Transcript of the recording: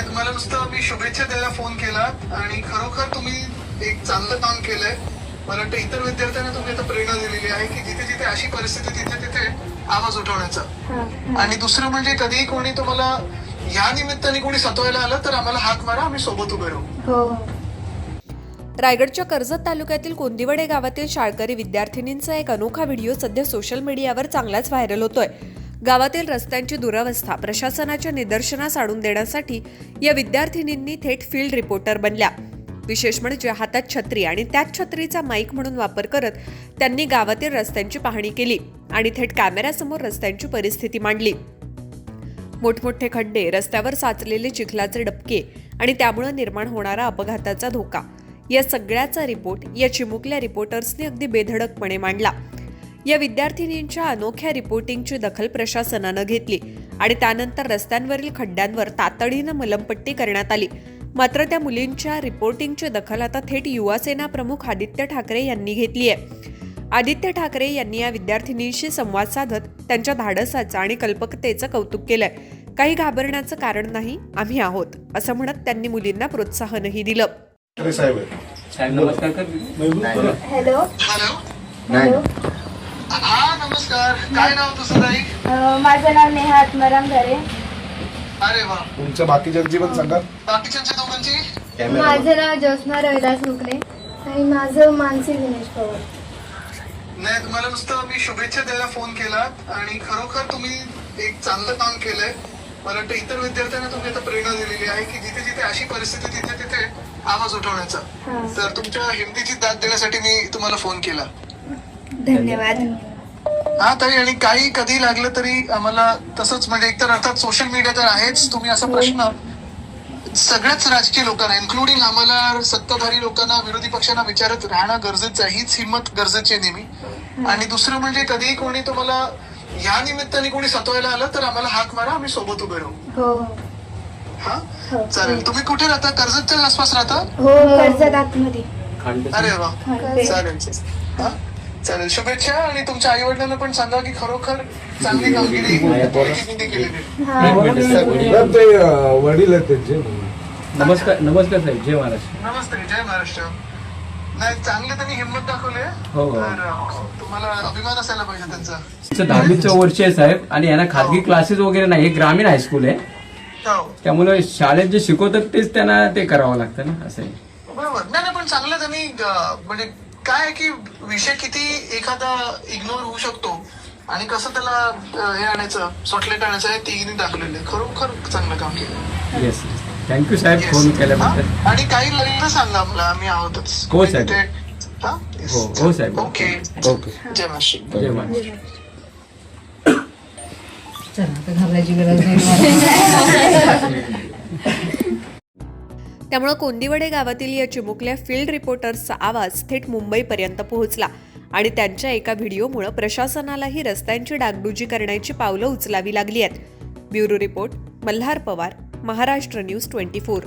नाही, तुम्हाला नुसतं मी शुभेच्छा द्यायला फोन केला आणि खरोखर तुम्ही एक चांगलं काम केलंय. मला वाटतं इतर विद्यार्थ्यांना तुम्ही आता प्रेरणा दिलेली आहे की जिथे जिथे अशी परिस्थिती तिथे तिथे आवाज उठवण्याचा. आणि दुसरं म्हणजे कधीही कोणी तुम्हाला या निमित्ताने कोणी सतवायला आलं तर आम्हाला हाक मारा, आम्ही सोबत उभे राहू. रायगडच्या कर्जत तालुक्यातील कोंदिवडे गावातील शाळकरी विद्यार्थिनींचा एक अनोखा व्हिडिओ सध्या सोशल मीडियावर चांगलाच व्हायरल होतोय. गावातील रस्त्यांची दुरावस्था प्रशासनाच्या निदर्शनास आणून देण्यासाठी या विद्यार्थिनींनी थेट फील्ड रिपोर्टर बनल्या. विशेष म्हणजे हातात छत्री आणि त्याच छत्रीचा माईक म्हणून वापर करत त्यांनी गावातील रस्त्यांची पाहणी केली आणि थेट कॅमेऱ्यासमोर रस्त्यांची परिस्थिती मांडली. मोठमोठे खड्डे, रस्त्यावर साचलेले चिखलाचे डबके आणि त्यामुळे निर्माण होणारा अपघाताचा धोका, या सगळ्याचा रिपोर्ट या चिमुकल्या रिपोर्टर्सनी अगदी बेधडकपणे मांडला. या विद्यार्थिनींच्या अनोख्या रिपोर्टिंगची दखल प्रशासनानं घेतली आणि त्यानंतर रस्त्यांवरील खड्ड्यांवर तातडीनं मलमपट्टी करण्यात आली. मात्र त्या मुलींच्या रिपोर्टिंगची दखल आता थेट युवासेना प्रमुख आदित्य ठाकरे यांनी घेतली आहे. आदित्य ठाकरे यांनी या विद्यार्थिनींशी संवाद साधत त्यांच्या धाडसाचं आणि कल्पकतेचं कौतुक केलंय. काही घाबरण्याचं कारण नाही, आम्ही आहोत असं म्हणत त्यांनी मुलींना प्रोत्साहनही दिलं. Hello hello. हॅलो. हा नमस्कार. काय नाव तुझं ताई? माझं नाव नेहा आत्माराम घरे. अरे वा. तुमच्या बाकीच्यांची पण सांगा. बाकीच्यांच्या दोघांची? माझं नाव ज्योत्स्ना रविदास मुकले आणि माझं मानसी दिनेश पवार. नाही, तुम्हाला नुसतं मी शुभेच्छा द्यायला फोन केला आणि खरोखर तुम्ही एक चांगलं काम केलंय. मला वाटतं इतर विद्यार्थ्यांना तुम्ही आता प्रेरणा दिलेली आहे की जिथे जिथे अशी परिस्थिती तिथे तिथे आवाज उठवण्याचा. तर तुमच्या हिमतीची दाद देण्यासाठी मी तुम्हाला फोन केला. धन्यवाद. हा ताई, आणि काही कधी लागलं तरी आम्हाला तसंच म्हणजे एकतर अर्थात सोशल मीडिया तर आहेच, तुम्ही असा प्रश्न सगळ्याच राजकीय लोकांना इन्क्लुडिंग आम्हाला सत्ताधारी लोकांना विरोधी पक्षांना विचारत राहणं गरजेचं आहे. हीच हिंमत गरजेची आहे नेहमी. आणि दुसरं म्हणजे कधीही कोणी तुम्हाला या निमित्ताने कोणी सतवायला आलं तर आम्हाला हाक मारा, आम्ही सोबत उभे राहू. हा चालेल. तुम्ही कुठे राहता? कर्जतच्या आसपास राहता? हो, कर्जत आतमध्ये. अरे वा, चालेल. हा चालेल. शुभेच्छा. आणि तुमच्या आई वडिलांना पण सांगा की खरोखर चांगली कामगिरी केलेली. ते वडील आहेत त्यांचे. नमस्कार. नमस्कार साहेब. जय महाराष्ट्र. नमस्ते. जय महाराष्ट्र. नाही, चांगले त्यांनी हिंमत दाखवली. हो. तर तुम्हाला अभिमान असायला पाहिजे त्यांचा. 10वीचं वर्ष आहे साहेब आणि यांना खाजगी क्लासेस वगैरे नाही. हे ग्रामीण हायस्कूल आहे, त्यामुळे शाळेत जे शिकवतात तेच त्यांना ते करावं लागतं ना, असं आहे. बरोबर. नाही पण चांगलं त्यांनी म्हणजे काय आहे की विषय किती एखादा इग्नोर होऊ शकतो आणि कसं त्याला हे आणायचं, सॉटलेट आणायचं हे तिघींनी दाखवलेलं आहे. खरोखर चांगलं काम केलं. येस. थँक्यू साहेब फोन केल्याबद्दल. आणि काही लागलं तर सांगा, आपलं आम्ही आहोतच. हो साहेब. हो साहेब. ओके. ओके. जय महाराष्ट्र. जय महाराष्ट्र. त्यामुळे कोंदिवडे गावातील या चिमुकल्या फील्ड रिपोर्टर्सचा आवाज थेट मुंबईपर्यंत पोहोचला आणि त्यांच्या एका व्हिडिओमुळे प्रशासनालाही रस्त्यांची डागडुजी करण्याची पावलं उचलावी लागली आहेत. Bureau report, Malhar Pawar, Maharashtra news 24.